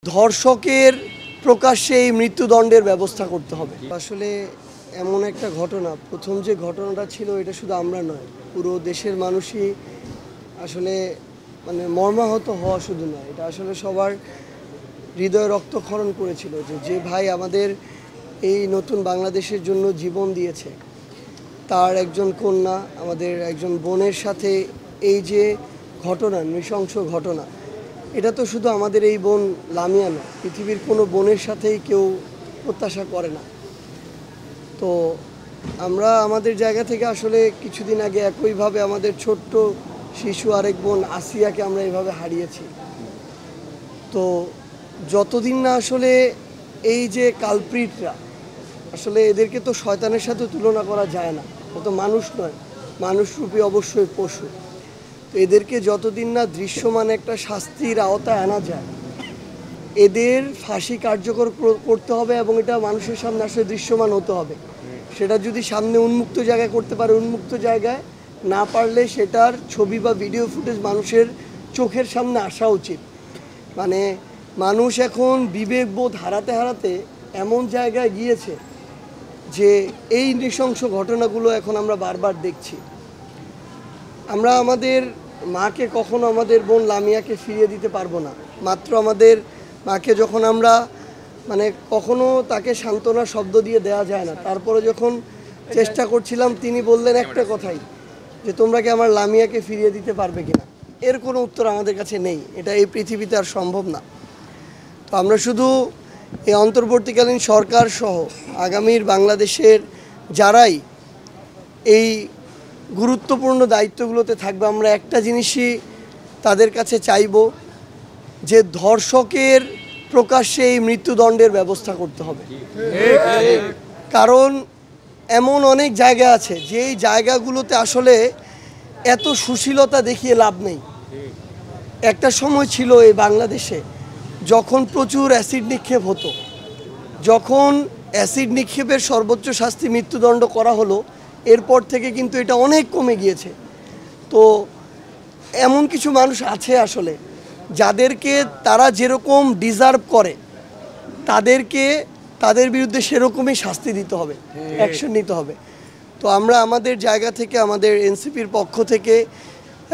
ধর্ষকের প্রকাশ্যে এই মৃত্যুদণ্ডের ব্যবস্থা করতে হবে। আসলে এমন একটা ঘটনা, প্রথম যে ঘটনাটা ছিল এটা শুধু আমরা নয়, পুরো দেশের মানুষই আসলে মর্মাহত হওয়া শুধু নয়, এটা আসলে সবার হৃদয়ে রক্তক্ষরণ করেছিল যে ভাই আমাদের এই নতুন বাংলাদেশের জন্য জীবন দিয়েছে, তার একজন কন্যা, আমাদের একজন বোনের সাথে এই যে ঘটনা, নৃশংস ঘটনা, এটা তো শুধু আমাদের এই বোন লামিয়া না, পৃথিবীর কোনো বোনের সাথেই কেউ প্রত্যাশা করে না। তো আমরা আমাদের জায়গা থেকে আসলে কিছুদিন আগে একইভাবে আমাদের ছোট্ট শিশু আরেক বোন আসিয়াকে আমরা এইভাবে হারিয়েছি। তো যতদিন না আসলে এই যে কালপ্রিটরা, আসলে এদেরকে তো শয়তানের সাথে তুলনা করা যায় না, ও তো মানুষ নয়, মানুষরূপী অবশ্যই পশু। তো এদেরকে যতদিন না দৃশ্যমান একটা শাস্তির আওতায় আনা যায়, এদের ফাঁসি কার্যকর করতে হবে এবং এটা মানুষের সামনে আসলে দৃশ্যমান হতে হবে। সেটা যদি সামনে উন্মুক্ত জায়গায় করতে পারে উন্মুক্ত জায়গায়, না পারলে সেটার ছবি বা ভিডিও ফুটেজ মানুষের চোখের সামনে আসা উচিত। মানুষ এখন বিবেকবোধ হারাতে হারাতে এমন জায়গায় গিয়েছে যে এই নৃশংস ঘটনাগুলো এখন আমরা বারবার দেখছি। আমরা আমাদের মাকে কখনো আমাদের বোন লামিয়াকে ফিরিয়ে দিতে পারবো না। মাত্র আমাদের মাকে যখন আমরা কখনো তাকে সান্ত্বনা শব্দ দিয়ে দেওয়া যায় না, তারপরে যখন চেষ্টা করছিলাম তিনি বললেন একটা কথাই, যে তোমরা কি আমার লামিয়াকে ফিরিয়ে দিতে পারবে কিনা। এর কোনো উত্তর আমাদের কাছে নেই, এটা এই পৃথিবীতে আর সম্ভব না। তো আমরা শুধু এই অন্তর্বর্তীকালীন সরকার সহ আগামীর বাংলাদেশের যারাই এই গুরুত্বপূর্ণ দায়িত্বগুলোতে থাকবে, আমরা একটা জিনিসই তাদের কাছে চাইব, যে ধর্ষকের প্রকাশ্যে এই মৃত্যুদণ্ডের ব্যবস্থা করতে হবে। কারণ এমন অনেক জায়গা আছে যেই জায়গাগুলোতে আসলে এত সুশীলতা দেখিয়ে লাভ নেই। একটা সময় ছিল এই বাংলাদেশে যখন প্রচুর অ্যাসিড নিক্ষেপ হতো, যখন অ্যাসিড নিক্ষেপের সর্বোচ্চ শাস্তি মৃত্যুদণ্ড করা হলো, এরপর থেকে কিন্তু এটা অনেক কমে গিয়েছে। তো এমন কিছু মানুষ আছে আসলে যাদেরকে তারা যেরকম ডিজার্ভ করে, তাদেরকে তাদের বিরুদ্ধে সেরকমই শাস্তি দিতে হবে, অ্যাকশন নিতে হবে। তো আমরা আমাদের জায়গা থেকে, আমাদের এনসিপির পক্ষ থেকে,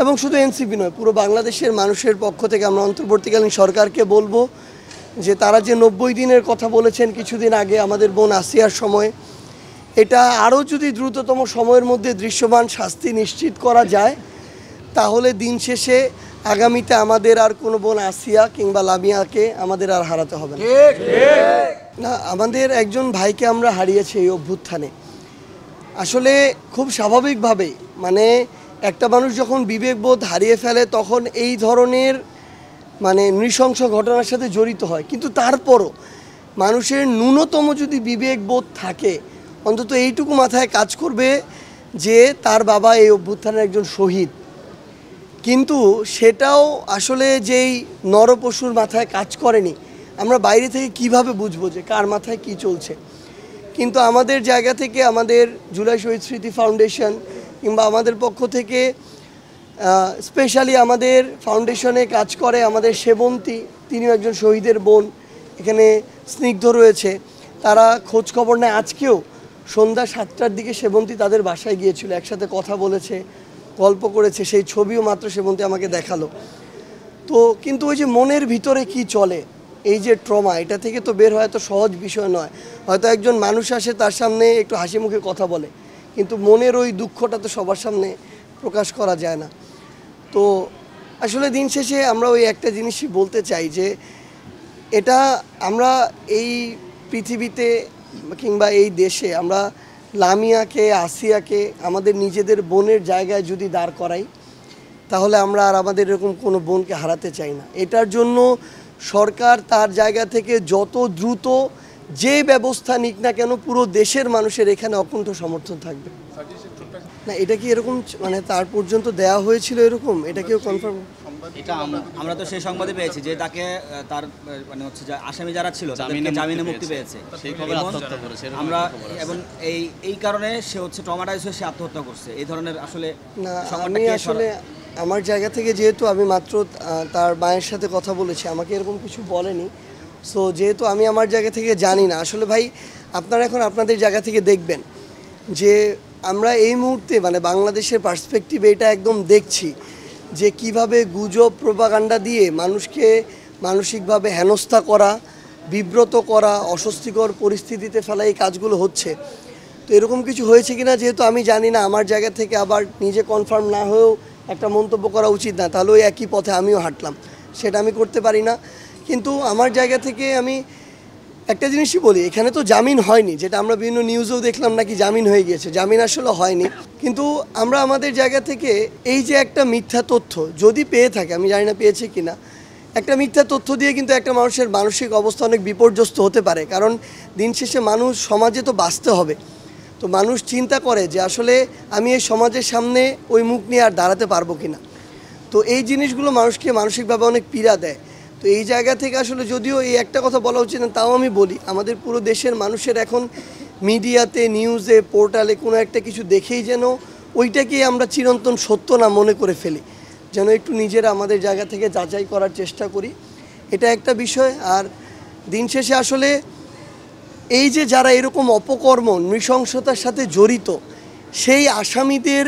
এবং শুধু এনসিপি নয়, পুরো বাংলাদেশের মানুষের পক্ষ থেকে আমরা অন্তর্বর্তীকালীন সরকারকে বলবো যে তারা যে 90 দিনের কথা বলেছেন কিছুদিন আগে আমাদের বোন আসিয়ার সময়, এটা আরও যদি দ্রুততম সময়ের মধ্যে দৃশ্যমান শাস্তি নিশ্চিত করা যায়, তাহলে দিন শেষে আগামীতে আমাদের আর কোনো বোন আসিয়া কিংবা লামিয়াকে আমাদের আর হারাতে হবে না। আমাদের একজন ভাইকে আমরা হারিয়েছি এই অভ্যুত্থানে। আসলে খুব স্বাভাবিকভাবেই একটা মানুষ যখন বিবেকবোধ হারিয়ে ফেলে তখন এই ধরনের নৃশংস ঘটনার সাথে জড়িত হয়। কিন্তু তারপরও মানুষের ন্যূনতম যদি বিবেকবোধ থাকে, অন্তত এইটুকু মাথায় কাজ করবে যে তার বাবা এই অভ্যুত্থানের একজন শহীদ। কিন্তু সেটাও আসলে যেই নরপশুর মাথায় কাজ করেনি, আমরা বাইরে থেকে কিভাবে বুঝবো যে কার মাথায় কি চলছে। কিন্তু আমাদের জায়গা থেকে, আমাদের জুলাই শহীদ স্মৃতি ফাউন্ডেশন কিংবা আমাদের পক্ষ থেকে, স্পেশালি আমাদের ফাউন্ডেশনে কাজ করে আমাদের সেবন্তী, তিনিও একজন শহীদের বোন, এখানে স্নিগ্ধ রয়েছে, তারা খোঁজ খবর নেয়। আজকেও সন্ধ্যা 7টার দিকে সেবন্তী তাদের বাসায় গিয়েছিল, একসাথে কথা বলেছে, গল্প করেছে, সেই ছবিও মাত্র সেবন্তী আমাকে দেখালো। তো কিন্তু ওই যে মনের ভিতরে কি চলে, এই যে ট্রমা, এটা থেকে তো বের হওয়া এত সহজ বিষয় নয়। হয়তো একজন মানুষ আসে, তার সামনে একটু হাসি মুখে কথা বলে, কিন্তু মনের ওই দুঃখটা তো সবার সামনে প্রকাশ করা যায় না। তো আসলে দিন শেষে আমরা ওই একটা জিনিসই বলতে চাই যে এটা আমরা এই পৃথিবীতে কিংবা এই দেশে আমরা লামিয়াকে, আসিয়াকে আমাদের নিজেদের বোনের জায়গায় যদি দাঁড় করাই, তাহলে আমরা আর আমাদের এরকম কোনো বোনকে হারাতে চাই না। এটার জন্য সরকার তার জায়গা থেকে যত দ্রুত যে ব্যবস্থা নিক না কেন, পুরো দেশের মানুষের এখানে অকুণ্ঠ সমর্থন থাকবে। না, এটা কি এরকম তার পর্যন্ত দেওয়া হয়েছিল এরকম, এটা কেউ কনফার্ম? এটা আমরা তো সেই সংবাদে পেয়েছি যে তাকে তার যে আসামি যারা ছিল তাদেরকে জামিনে মুক্তি পেয়েছে, আমরা এবং এই কারণে সে ট্রমাটাইজ হয়ে সে আত্মহত্যা করছে। এই ধরনের আসলে না, আমি আসলে আমার জায়গা থেকে যেহেতু আমি মাত্র তার মায়ের সাথে কথা বলেছি, আমাকে এরকম কিছু বলেনি। সো যেহেতু আমি আমার জায়গা থেকে জানি না, আসলে ভাই আপনারা এখন আপনাদের জায়গা থেকে দেখবেন যে আমরা এই মুহূর্তে মানে বাংলাদেশের পার্সপেক্টিভে এটা একদম দেখছি যে কিভাবে গুজব প্রোপাগান্ডা দিয়ে মানুষকে মানসিকভাবে হেনস্থা করা, বিব্রত করা, অস্বস্তিকর পরিস্থিতিতে ফেলা এই কাজগুলো হচ্ছে। তো এরকম কিছু হয়েছে কিনা যেহেতু আমি জানি না, আমার জায়গা থেকে আবার নিজে কনফার্ম না হয়েও একটা মন্তব্য করা উচিত না, তাহলে ওই একই পথে আমিও হাঁটলাম, সেটা আমি করতে পারি না। কিন্তু আমার জায়গা থেকে আমি একটা জিনিসই বলি, এখানে তো জামিন হয়নি, যেটা আমরা বিভিন্ন নিউজেও দেখলাম নাকি জামিন হয়ে গিয়েছে, জামিন আসলে হয়নি। কিন্তু আমরা আমাদের জায়গা থেকে এই যে একটা মিথ্যা তথ্য যদি পেয়ে থাকে, আমি জানি না পেয়েছে কিনা, একটা মিথ্যা তথ্য দিয়ে কিন্তু একটা মানুষের মানসিক অবস্থা অনেক বিপর্যস্ত হতে পারে। কারণ দিন শেষে মানুষ সমাজে তো বাঁচতে হবে, তো মানুষ চিন্তা করে যে আসলে আমি এই সমাজের সামনে ওই মুখ নিয়ে আর দাঁড়াতে পারবো কিনা। তো এই জিনিসগুলো মানুষকে মানসিকভাবে অনেক পীড়া দেয়। তো এই জায়গা থেকে আসলে যদিও এই একটা কথা বলা উচিত না, তাও আমি বলি আমাদের পুরো দেশের মানুষের এখন মিডিয়াতে, নিউজে, পোর্টালে কোনো একটা কিছু দেখেই যেন ওইটাকেই আমরা চিরন্তন সত্য না মনে করে ফেলি, যেন একটু নিজেরা আমাদের জায়গা থেকে যাচাই করার চেষ্টা করি, এটা একটা বিষয়। আর দিন শেষে আসলে এই যে যারা এরকম অপকর্ম নৃশংসতার সাথে জড়িত, সেই আসামিদের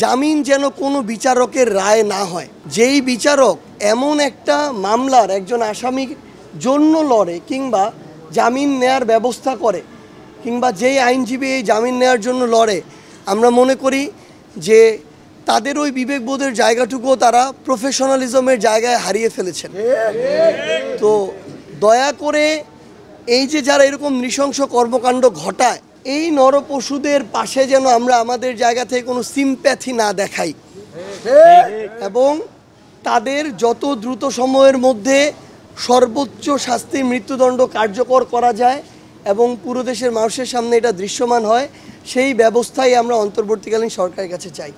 জামিন যেন কোনো বিচারকের রায় না হয়। যেই বিচারক এমন একটা মামলার একজন আসামির জন্য লড়ে কিংবা জামিন নেয়ার ব্যবস্থা করে, কিংবা যেই আইনজীবী এই জামিন নেয়ার জন্য লড়ে, আমরা মনে করি যে তাদের ওই বিবেকবোধের জায়গাটুকুও তারা প্রফেশনালিজমের জায়গায় হারিয়ে ফেলেছেন। তো দয়া করে এই যে যারা এরকম নৃশংস কর্মকাণ্ড ঘটায়, এই নরপশুদের পাশে যেন আমরা আমাদের জায়গা থেকে কোনো সিম্প্যাথি না দেখাই, এবং তাদের যত দ্রুত সময়ের মধ্যে সর্বোচ্চ শাস্তি মৃত্যুদণ্ড কার্যকর করা যায় এবং পুরো দেশের মানুষের সামনে এটা দৃশ্যমান হয়, সেই ব্যবস্থাই আমরা অন্তর্বর্তীকালীন সরকারের কাছে চাই।